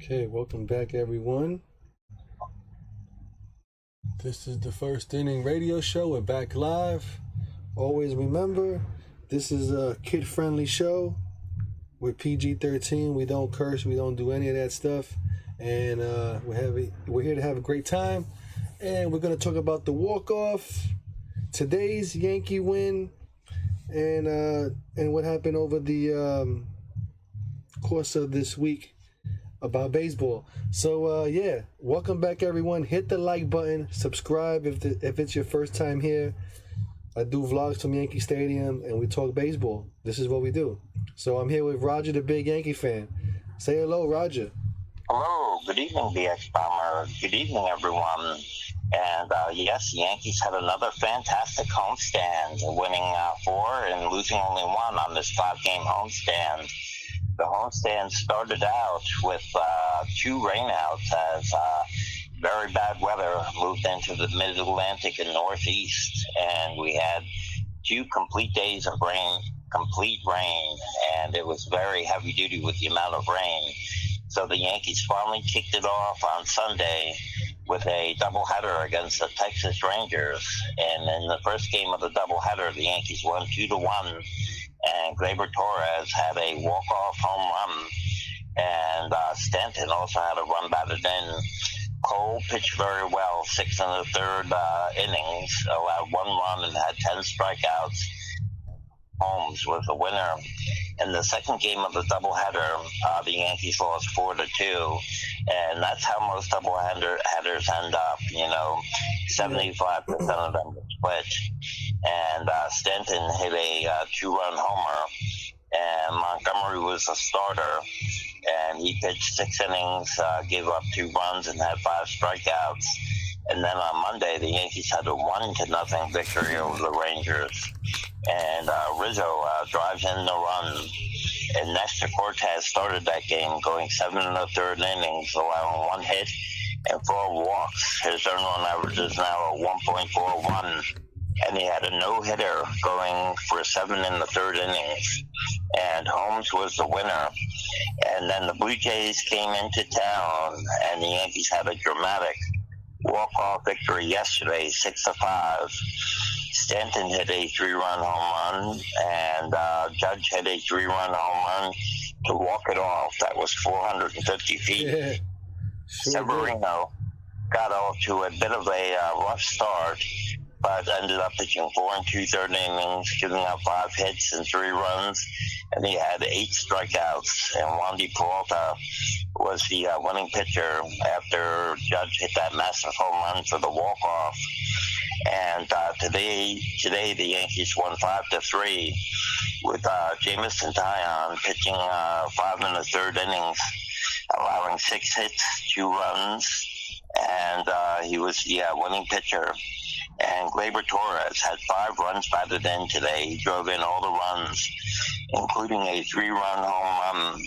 Okay, welcome back, everyone. This is the First Inning Radio Show. We're back live. Always remember, this is a kid-friendly show. We're PG-13. We don't curse. We don't do any of that stuff. And we're here to have a great time. And we're going to talk about the walk-off, today's Yankee win, and what happened over the course of this week about baseball. So welcome back, everyone. Hit the like button, subscribe if it's your first time here. I do vlogs from Yankee Stadium and we talk baseball. This is what we do. So I'm here with Roger, the big Yankee fan. Say hello, Roger. Hello, good evening, BX Bomber. Good evening, everyone. And yes, the Yankees had another fantastic homestand, winning 4 and losing only 1 on this 5-game homestand. The homestand started out with 2 rainouts as very bad weather moved into the mid-Atlantic and northeast, and we had 2 complete days of complete rain, and it was very heavy duty with the amount of rain. So the Yankees finally kicked it off on Sunday with a doubleheader against the Texas Rangers, and in the first game of the doubleheader, the Yankees won 2-1. And Gleyber Torres had a walk-off home run, and Stanton also had a run batted in. Cole pitched very well, 6 in the third innings, allowed 1 run and had 10 strikeouts. Holmes was the winner. In the second game of the doubleheader, the Yankees lost 4-2, and that's how most doubleheaders end up. 75% of them split. And Stanton hit a 2-run homer, and Montgomery was the starter, and he pitched 6 innings, gave up 2 runs, and had 5 strikeouts. And then on Monday, the Yankees had a 1-0 victory over the Rangers. And Rizzo drives in the run. And Nestor Cortez started that game, going 7 in the third innings, allowing 1 hit and 4 walks. His earned run average is now at 1.41. And he had a no-hitter going for 7 in the third innings. And Holmes was the winner. And then the Blue Jays came into town, and the Yankees had a dramatic walk-off victory yesterday, 6-5. Stanton hit a 3-run home run, and Judge hit a 3-run home run to walk it off. That was 450 feet. Yeah, sure Severino got off to a bit of a rough start, but ended up pitching 4 2/3 innings, giving up 5 hits and 3 runs, and he had 8 strikeouts. And Wandy Peralta was the winning pitcher after Judge hit that massive home run for the walk-off. And today the Yankees won 5-3 with Jamison Taillon pitching 5 in the third innings, allowing 6 hits, 2 runs, and he was the winning pitcher. And Gleyber Torres had 5 runs batted in today. He drove in all the runs, including a 3-run home run.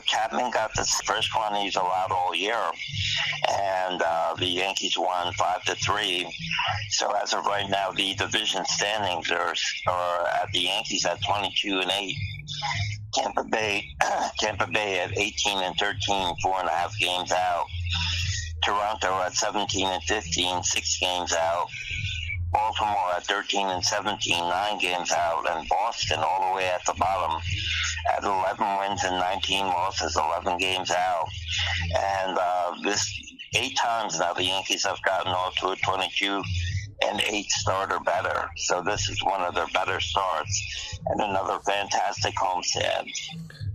Chapman got the first one he's allowed all year, and the Yankees won 5-3. So as of right now, the division standings are at the Yankees at 22-8. Tampa Bay at 18-13, 4.5 games out. Toronto at 17-15, 6 games out. Baltimore at 13-17, 9 games out, and Boston all the way at the bottom at 11 wins and 19 losses, 11 games out. And this 8 times now the Yankees have gotten off to a 22-8 start or better. So this is one of their better starts, and another fantastic homestand.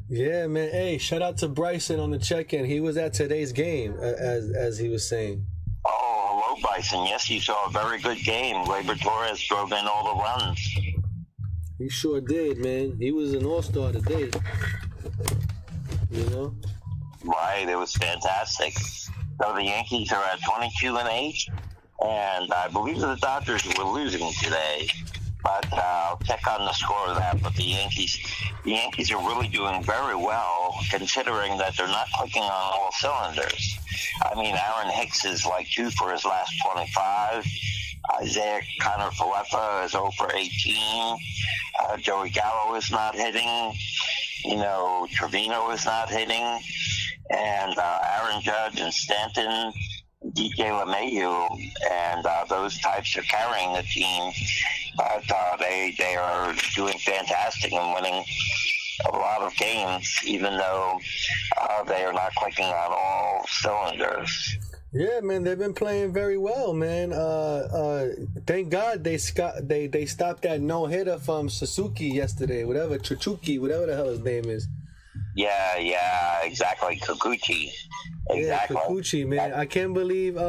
Yeah, man. Hey, shout out to Bryson on the check-in. He was at today's game, as he was saying. Oh, hello, Bryson. Yes, you saw a very good game. Gleyber Torres drove in all the runs. He sure did, man. He was an all-star today. Right, it was fantastic. So the Yankees are at 22-8, and I believe the Dodgers were losing today. But I'll check on the score of that. But the Yankees are really doing very well, considering that they're not clicking on all cylinders. I mean, Aaron Hicks is like 2 for his last 25. Isaiah Kiner-Falefa is 0 for 18. Joey Gallo is not hitting. Trevino is not hitting. and Aaron Judge and Stanton, DJ LeMahieu, and those types are carrying the team. But they are doing fantastic and winning a lot of games, even though they are not clicking on all cylinders. Yeah, man, they've been playing very well, man. Thank God they stopped that no-hitter from Suzuki yesterday, whatever the hell his name is. Yeah, exactly. Kikuchi. Exactly. Yeah, Kikuchi, man. I can't believe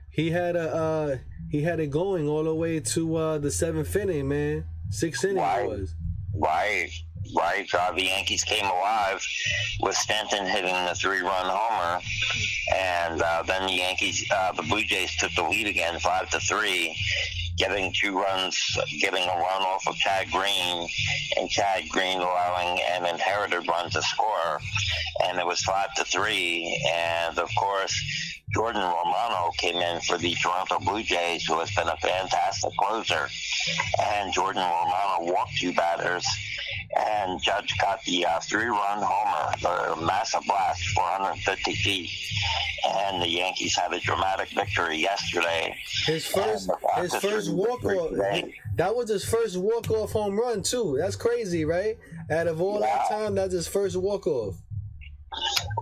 he had it going all the way to the seventh inning, man. Sixth inning it was. Right. The Yankees came alive with Stanton hitting the 3-run homer, and then the Yankees, the Blue Jays took the lead again, 5-3, getting 2 runs, getting a run off of Chad Green, and Chad Green allowing an inherited run to score, and it was 5-3, and of course, Jordan Romano came in for the Toronto Blue Jays, who has been a fantastic closer, and Jordan Romano walked 2 batters, and Judge got the 3-run homer, the massive blast, 450 feet, and the Yankees had a dramatic victory yesterday. His first walk-off. That was his first walk-off home run too. That's crazy, right? Out of all that time, that's his first walk-off.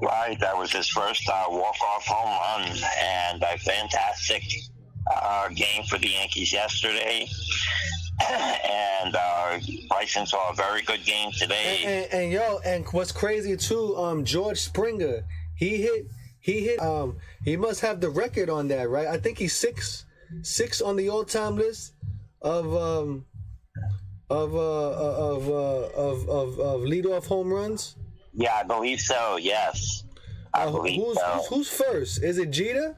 Right, that was his first walk-off home run, and a fantastic game for the Yankees yesterday. And Bryson saw a very good game today. And what's crazy too, George Springer, he must have the record on that, right? I think he's six on the all-time list of leadoff home runs. Yeah, I believe so. Yes, I believe so. Who's first? Is it Jeter?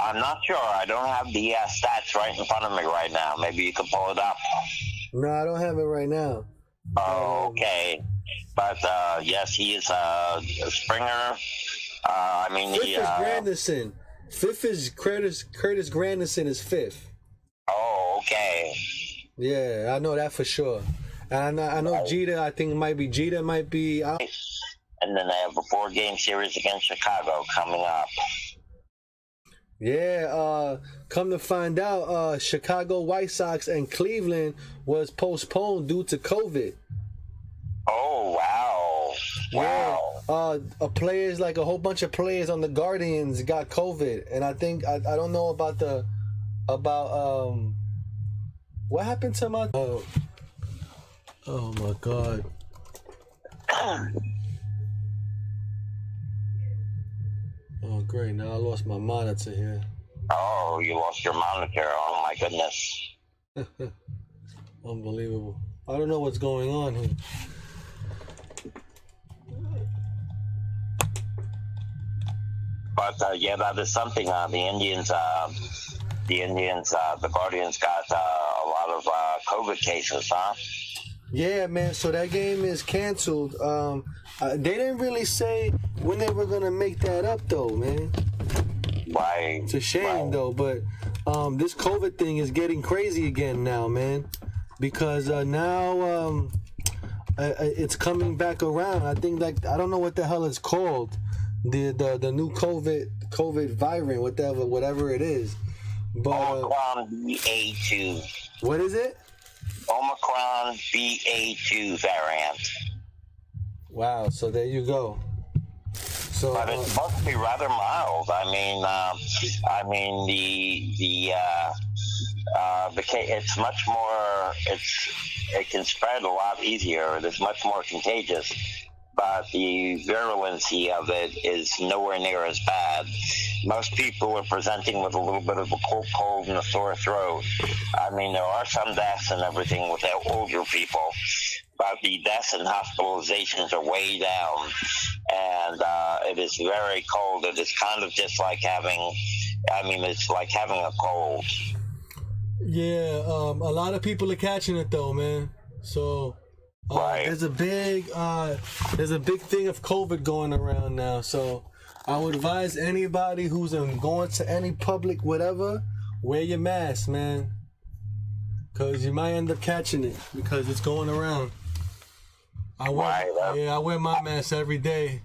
I'm not sure. I don't have the stats right in front of me right now. Maybe you can pull it up. No, I don't have it right now. Oh, okay. But yes, he is Springer. Fifth is Granderson. Fifth is Curtis Granderson is fifth. Oh, okay. Yeah, I know that for sure. And I know Jeter. I think Jeter might be out. And then they have a 4-game series against Chicago coming up. Yeah, come to find out, Chicago White Sox and Cleveland was postponed due to COVID. Oh, wow. Yeah, players, like a whole bunch of players on the Guardians got COVID, and I think I don't know about what happened to my oh my God. Oh, great. Now I lost my monitor here. Oh, you lost your monitor. Oh, my goodness. Unbelievable. I don't know what's going on here. But, yeah, that is something. The Guardians got a lot of COVID cases, huh? Yeah, man. So that game is canceled. They didn't really say when they were gonna make that up, though, man. Right. It's a shame, though. But this COVID thing is getting crazy again now, man. Because now it's coming back around. I think I don't know what the hell it's called. The new COVID variant, whatever it is. But Omicron BA2. What is it? Omicron BA2 variant. Wow, so there you go. So, but it's supposed to be rather mild. It's much more. It can spread a lot easier. It's much more contagious, but the virulency of it is nowhere near as bad. Most people are presenting with a little bit of a cold and a sore throat. There are some deaths and everything with the older people, but the deaths and hospitalizations are way down, and it is very cold. It is kind of just like it's like having a cold. Yeah, a lot of people are catching it though, man. So right. There's a big thing of COVID going around now. So I would advise anybody who's going to any public whatever, wear your mask, man, because you might end up catching it because it's going around. I wear my mask every day.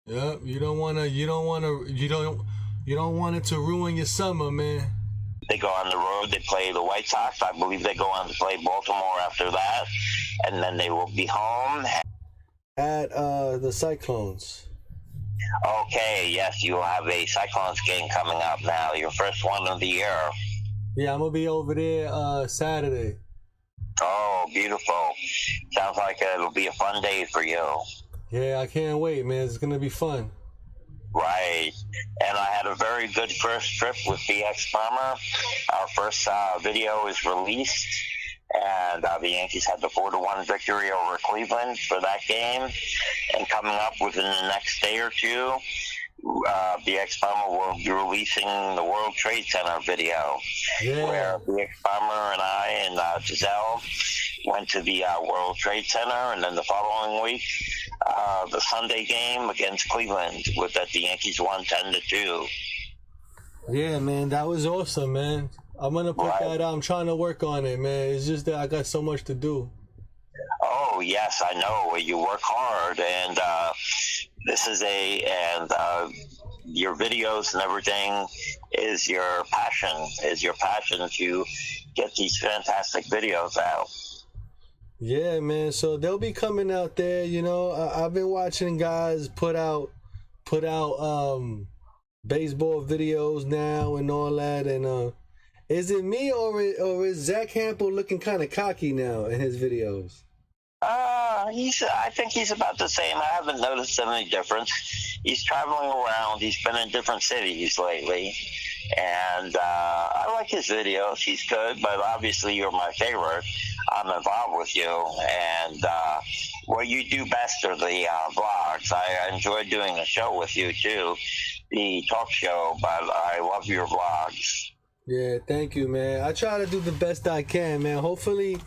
Yep. You don't want it to ruin your summer, man. They go on the road. They play the White Sox. I believe they go on to play Baltimore after that, and then they will be home at the Cyclones. Okay, yes, you will have a Cyclones game coming up now. Your first one of the year. Yeah, I'm gonna be over there Saturday. Oh, beautiful. Sounds like it'll be a fun day for you. Yeah, I can't wait, man. It's gonna be fun. Right. And I had a very good first trip with BX Farmer. Our first video is released, and the Yankees had the 4-1 victory over Cleveland for that game. And coming up within the next day or two, BX Farmer will be releasing the World Trade Center video, where BX Farmer and I and Giselle went to the World Trade Center, and then the following week, the Sunday game against Cleveland, with that the Yankees won 10-2. Yeah, man, that was awesome, man. I'm gonna put that out. I'm trying to work on it, man. It's just that I got so much to do. Oh yes, I know. You work hard, and this is your videos and everything is your passion to get these fantastic videos out. Yeah, man. So they'll be coming out there. You know, I've been watching guys put out baseball videos now and all that. And is it me or is Zach Hampel looking kind of cocky now in his videos? I think he's about the same. I haven't noticed any difference. He's traveling around. He's been in different cities lately. And I like his videos. He's good, but obviously you're my favorite. I'm involved with you. And what you do best are the vlogs. I enjoy doing a show with you, too, the talk show, but I love your vlogs. Yeah, thank you, man. I try to do the best I can, man. Hopefully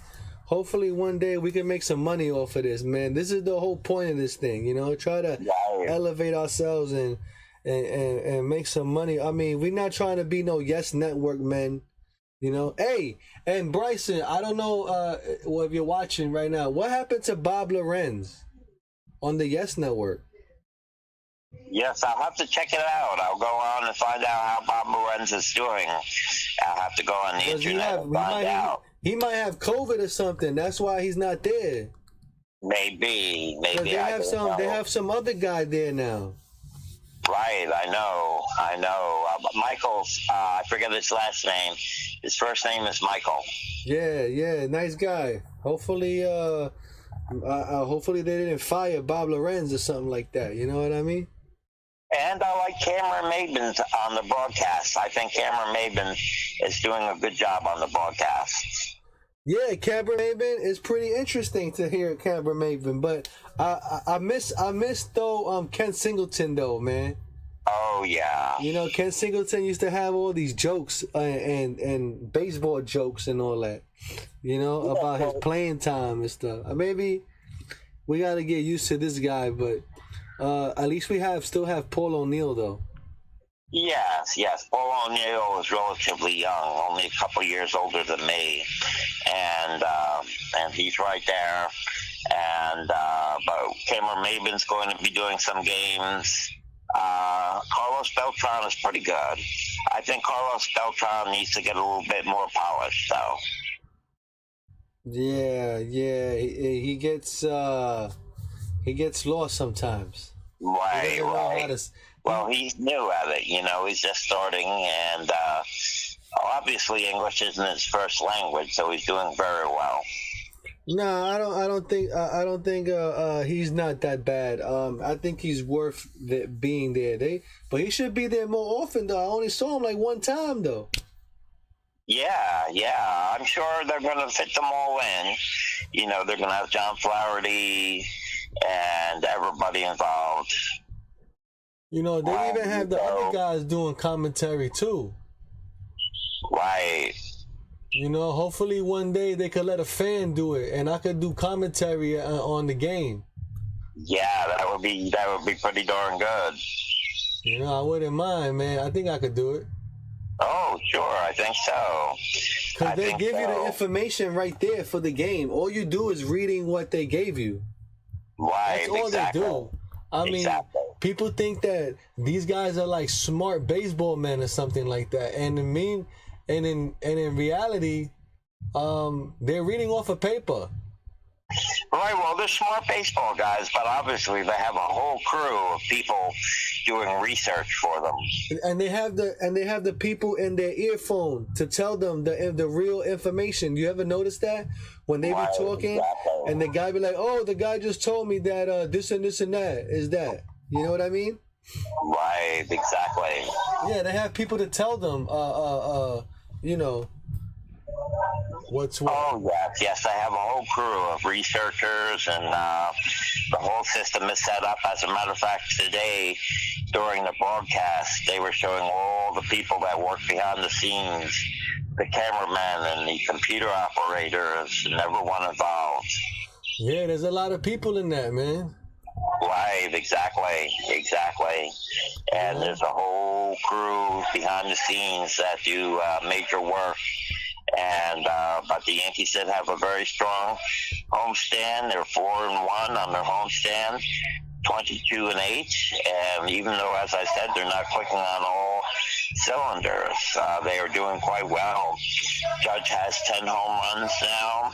one day we can make some money off of this, man. This is the whole point of this thing, you know. Try to elevate ourselves and make some money. I mean, we're not trying to be no Yes Network men, you know. Hey, and Bryson, I don't know if you're watching right now. What happened to Bob Lorenz on the Yes Network? Yes, I'll have to check it out. I'll go on and find out how Bob Lorenz is doing. I'll have to go on the internet and find out. He might have COVID or something. That's why he's not there. Maybe. They have some other guy there now. Right, I know. Michael's, I forget his last name. His first name is Michael. Yeah, nice guy. Hopefully they didn't fire Bob Lorenz or something like that. You know what I mean? And I like Cameron Maben on the broadcast. I think Cameron Maben is doing a good job on the broadcasts. Yeah, Cameron Maben is pretty interesting to hear Cameron Maben, but I miss though Ken Singleton though, man. Oh yeah. You know, Ken Singleton used to have all these jokes and baseball jokes and all that. You know, about his playing time and stuff. Maybe we got to get used to this guy, but at least we still have Paul O'Neill though. Yes. Paul O'Neill is relatively young, only a couple years older than me, and he's right there. And but Cameron Maben's going to be doing some games. Carlos Beltran is pretty good. I think Carlos Beltran needs to get a little bit more polished, though. Yeah, he gets lost sometimes. Right. Well, he's new at it, you know. He's just starting, and obviously English isn't his first language, so he's doing very well. No, I don't think he's not that bad. I think he's worth being there. But he should be there more often, though. I only saw him like one time, though. Yeah. I'm sure they're going to fit them all in. You know, they're going to have John Flaherty and everybody involved. You know, they even have the other guys doing commentary, too. Right. You know, hopefully one day they could let a fan do it, and I could do commentary on the game. Yeah, that would be pretty darn good. You know, I wouldn't mind, man. I think I could do it. Oh, sure, I think so. Because they give you the information right there for the game. All you do is reading what they gave you. Right, That's all they do. I mean, people think that these guys are like smart baseball men or something like that, and in reality, they're reading off a paper. Right, well, they're smart baseball guys, but obviously they have a whole crew of people doing research for them. And they have the people in their earphone to tell them the real information. You ever notice that when they be talking, exactly. And the guy be like, "Oh, the guy just told me that this and this and that is that." You know what I mean? Right, exactly. Yeah, they have people to tell them, you know, what's what. Oh, yes, they have a whole crew of researchers, and the whole system is set up. As a matter of fact, today, during the broadcast, they were showing all the people that work behind the scenes, the cameraman and the computer operators, and everyone involved. Yeah, there's a lot of people in that, man. Right, exactly. And there's a whole crew behind the scenes that do major work. And but the Yankees did have a very strong homestand. They're 4-1 on their homestand, 22-8. And even though, as I said, they're not clicking on all cylinders, they are doing quite well. Judge has 10 home runs now,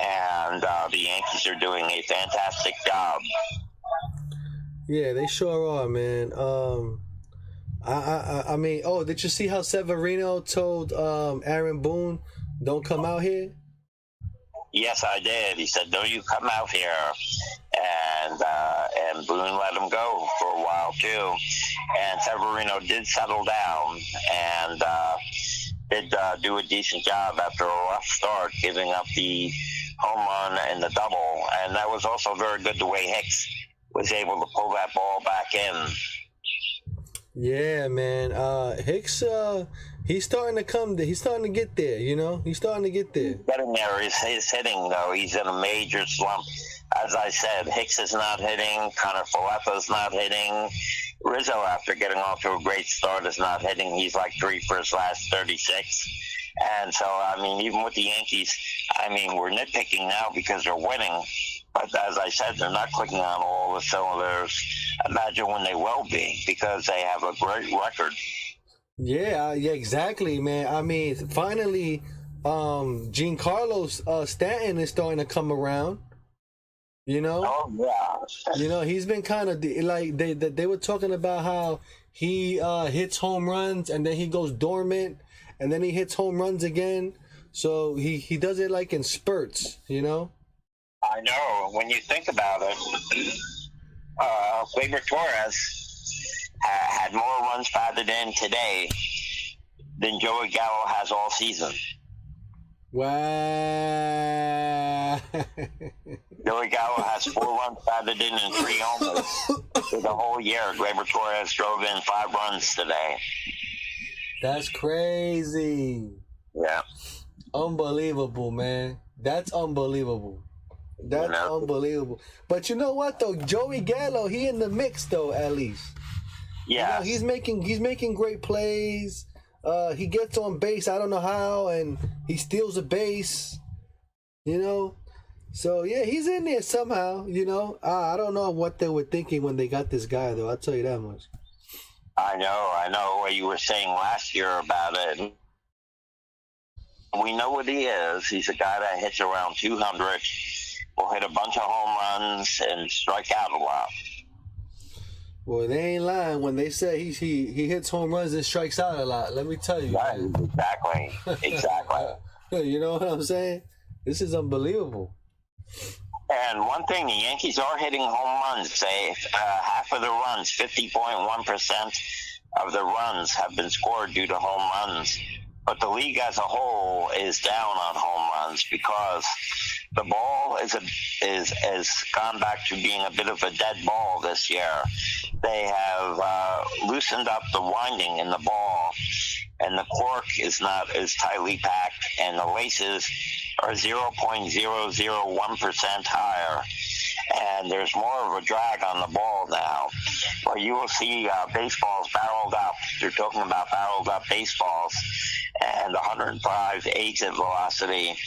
and the Yankees are doing a fantastic job. Yeah, they sure are, man. I mean, oh, did you see how Severino told Aaron Boone, "Don't come out here"? Yes, I did. He said, "Don't you come out here," and Boone let him go for a while too. And Severino did settle down and did do a decent job after a rough start, giving up the home run and the double. And that was also very good the way Hicks was able to pull that ball back in. Yeah, man. Hicks, he's starting to come. He's starting to get there. You know, he's starting to get there. Getting there. His hitting, though, he's in a major slump. As I said, Hicks is not hitting. Connor Faletta's not hitting. Rizzo, after getting off to a great start, is not hitting. He's like 3 for his last 36. And so, I mean, even with the Yankees, I mean, we're nitpicking now because they're winning. But as I said, they're not clicking on all the cylinders. Imagine when they will be, because they have a great record. Yeah, exactly, man. I mean, finally, Giancarlo Stanton is starting to come around. You know? Oh, yeah. You know, he's been kind of like they were talking about how he hits home runs and then he goes dormant and then he hits home runs again. So he does it like in spurts, you know? I know. When you think about it, Gleyber Torres had more runs batted in today than Joey Gallo has all season. Wow. Joey Gallo has 4 runs batted in and 3 homers for the whole year. Gleyber Torres drove in 5 runs today. That's crazy. Yeah. Unbelievable, man. That's unbelievable. That's unbelievable. But you know what though? Joey Gallo, he in the mix though, at least. Yeah. You know, he's making great plays. He gets on base, I don't know how, and he steals a base. You know? So yeah, he's in there somehow, you know. I don't know what they were thinking when they got this guy though, I'll tell you that much. I know what you were saying last year about it. We know what he is. He's a guy that hits around 200. Will hit a bunch of home runs and strike out a lot. Well, they ain't lying when they say he hits home runs and strikes out a lot. Let me tell you. Right, exactly. You know what I'm saying? This is unbelievable. And one thing, the Yankees are hitting home runs. Say half of the runs, 50.1% of the runs have been scored due to home runs. But the league as a whole is down on home runs because the ball is gone back to being a bit of a dead ball this year. They have loosened up the winding in the ball, and the cork is not as tightly packed, and the laces are 0.001% higher. And there's more of a drag on the ball now, where you will see baseballs barreled up. They're talking about barreled up baseballs and 105 exit velocity,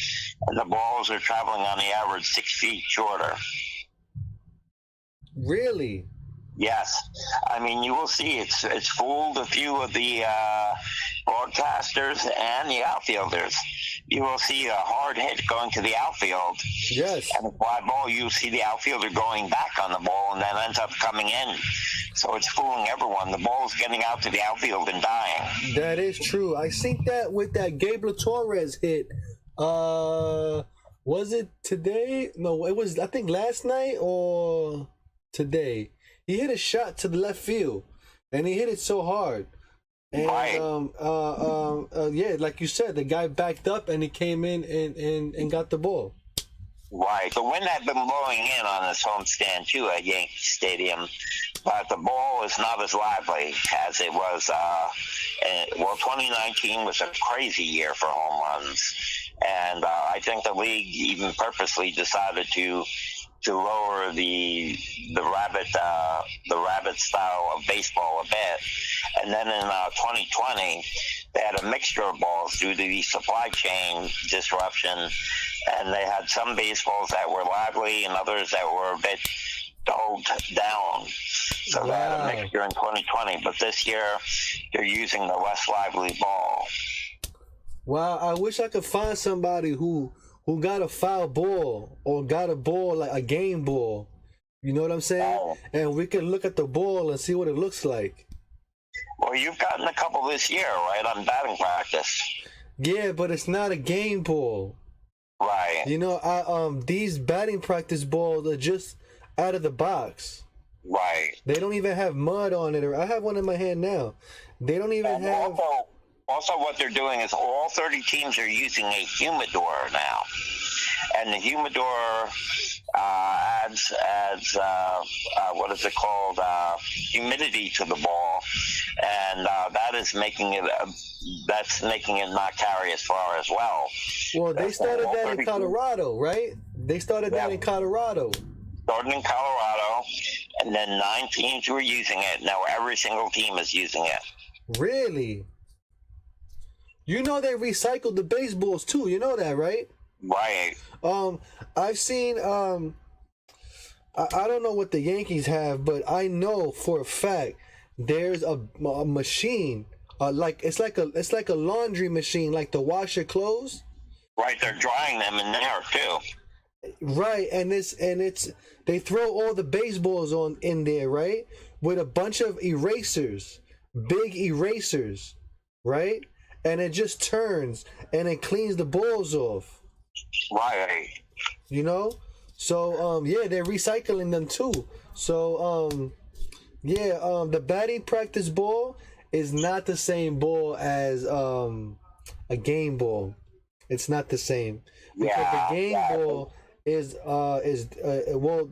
and the balls are traveling on the average 6 feet shorter. Really? Yes, I mean you will see it's fooled a few of the broadcasters and the outfielders. You will see a hard hit going to the outfield, Yes. and a fly ball. You see the outfielder going back on the ball, and then ends up coming in. So it's fooling everyone. The ball's getting out to the outfield and dying. That is true. I think that with that Gabriel Torres hit, was it today? No, it was I think last night or today. He hit a shot to the left field, and he hit it so hard. And Right. yeah, like you said, the guy backed up and he came in and got the ball. Right. The wind had been blowing in on this homestand too at Yankee Stadium, but the ball is not as lively as it was. Well, 2019 was a crazy year for home runs, and I think the league even purposely decided to lower the rabbit style of baseball a bit. And then in 2020, they had a mixture of balls due to the supply chain disruption, and they had some baseballs that were lively and others that were a bit dulled down. So they had a mixture in 2020, but this year they're using the less lively ball. Wow, I wish I could find somebody who got a foul ball or got a ball like a game ball. You know what I'm saying? Oh. And we can look at the ball and see what it looks like. Well, you've gotten a couple this year, right, on batting practice. Yeah, but it's not a game ball. Right. You know, these batting practice balls are just out of the box. Right. They don't even have mud on it. Or I have one in my hand now. They don't even And have. also, what they're doing is all 30 teams are using a humidor now, and the humidor adds what is it called? Humidity to the ball, and that is making it not carry as far as well. Well, they started that in Colorado, right? They started that in Colorado. Started in Colorado, and then 9 teams were using it. Now every single team is using it. Really? You know they recycled the baseballs too. You know that, right? Right. I've seen I don't know what the Yankees have, but I know for a fact there's a machine it's like a laundry machine, like to wash your clothes. Right, they're drying them in there too. Right, and it's they throw all the baseballs in there, right? With a bunch of erasers, big erasers, right? And it just turns and it cleans the balls off. Right. You know? So yeah, they're recycling them too. So the batting practice ball is not the same ball as a game ball. It's not the same. Because the game ball is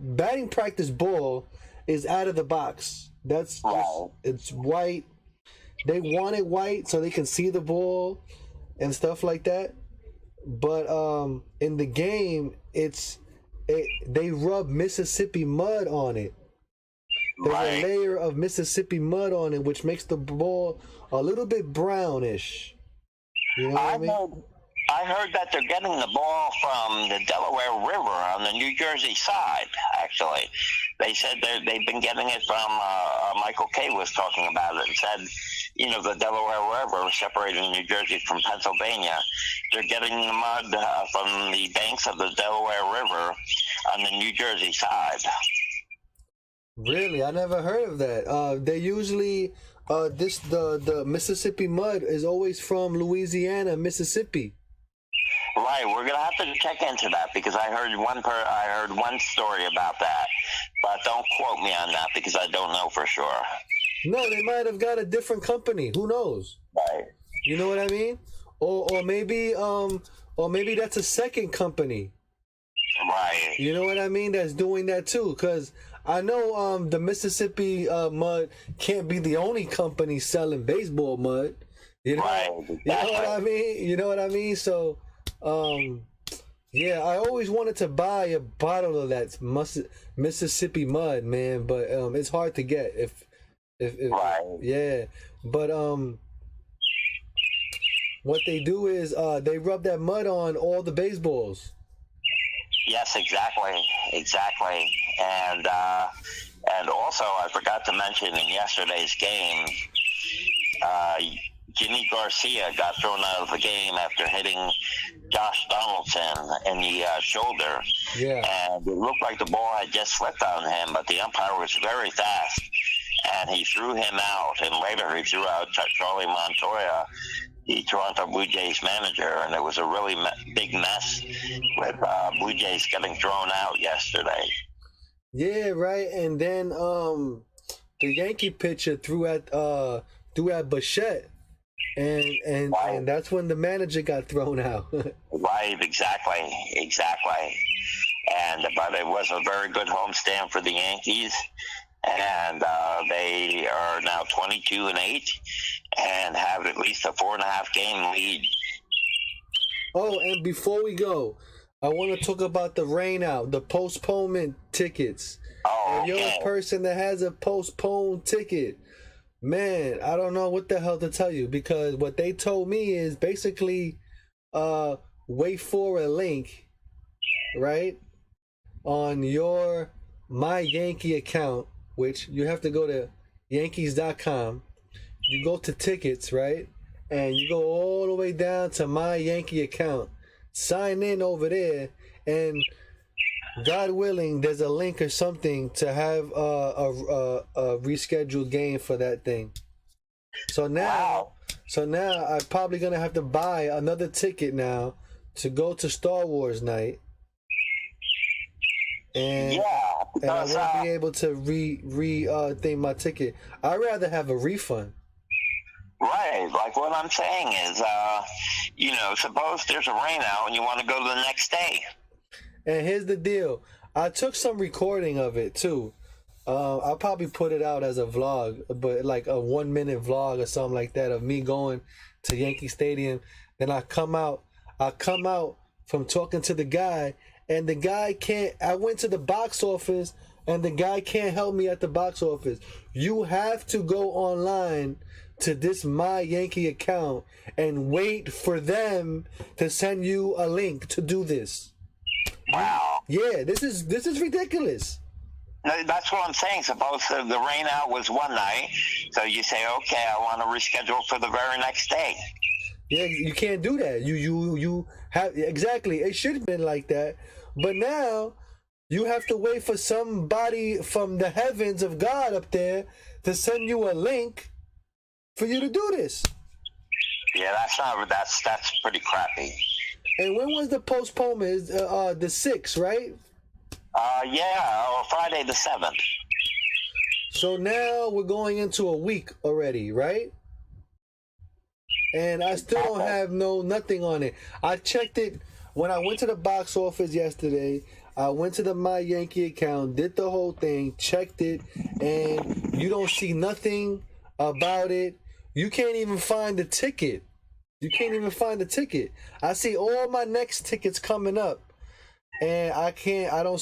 batting practice ball is out of the box. That's it's white. They want it white so they can see the ball and stuff like that. But in the game, they rub Mississippi mud on it. There's a layer of Mississippi mud on it, which makes the ball a little bit brownish. You know what I mean? I heard that they're getting the ball from the Delaware River on the New Jersey side, actually. They said they've been getting it from, Michael Kay was talking about it and said, you know, the Delaware River separating New Jersey from Pennsylvania. They're getting the mud from the banks of the Delaware River on the New Jersey side. Really? I never heard of that. They usually, the Mississippi mud is always from Louisiana, Mississippi. Right, we're gonna have to check into that because I heard one story about that, but don't quote me on that because I don't know for sure. No, they might have got a different company. Who knows? Right. You know what I mean? Or maybe that's a second company. Right. You know what I mean? That's doing that too. Because I know the Mississippi mud can't be the only company selling baseball mud. You know, right. You know what I mean? You know what I mean? So. Yeah, I always wanted to buy a bottle of that Mississippi mud, man, but it's hard to get if right. Yeah, but what they do is they rub that mud on all the baseballs. Yes, exactly, and And also, I forgot to mention in yesterday's game, Jimmy Garcia got thrown out of the game after hitting Josh Donaldson in the shoulder. Yeah. And it looked like the ball had just slipped on him, but the umpire was very fast, and he threw him out. And later he threw out Charlie Montoya, the Toronto Blue Jays manager, and it was a really big mess with Blue Jays getting thrown out yesterday. Yeah, right. And then the Yankee pitcher threw at Bichette, and that's when the manager got thrown out. Right, exactly. But it was a very good homestand for the Yankees, and they are now 22-8 and have at least a 4.5 game lead. Oh, and before we go, I want to talk about the rain out, the postponement tickets. Oh, and you're a person that has a postponed ticket. Man, I don't know what the hell to tell you, because what they told me is basically wait for a link, right, on your My Yankee account, which you have to go to Yankees.com. You go to tickets, right, and you go all the way down to My Yankee account. Sign in over there, and God willing, there's a link or something to have a rescheduled game for that thing. So now I'm probably gonna have to buy another ticket now to go to Star Wars night, and I won't be able to think my ticket. I'd rather have a refund. Right, like what I'm saying is, suppose there's a rain out and you want to go the next day. And here's the deal. I took some recording of it too. I'll probably put it out as a vlog, but like a 1-minute vlog or something like that of me going to Yankee Stadium. Then I come out from talking to the guy, and the guy can't. I went to the box office, and the guy can't help me at the box office. You have to go online to this My Yankee account and wait for them to send you a link to do this. Wow. Yeah, this is ridiculous. That's what I'm saying. Suppose the rain out was one night, so you say, okay, I want to reschedule for the very next day. Yeah, you can't do that. You have exactly. It should have been like that, but now you have to wait for somebody from the heavens of God up there to send you a link for you to do this. Yeah, that's pretty crappy. And when was the postponement? The 6th, right? Or Friday the 7th. So now we're going into a week already, right? And I still don't have nothing on it. I checked it when I went to the box office yesterday. I went to the My Yankee account, did the whole thing, checked it, and you don't see nothing about it. You can't even find the ticket. I see all my next tickets coming up, and I don't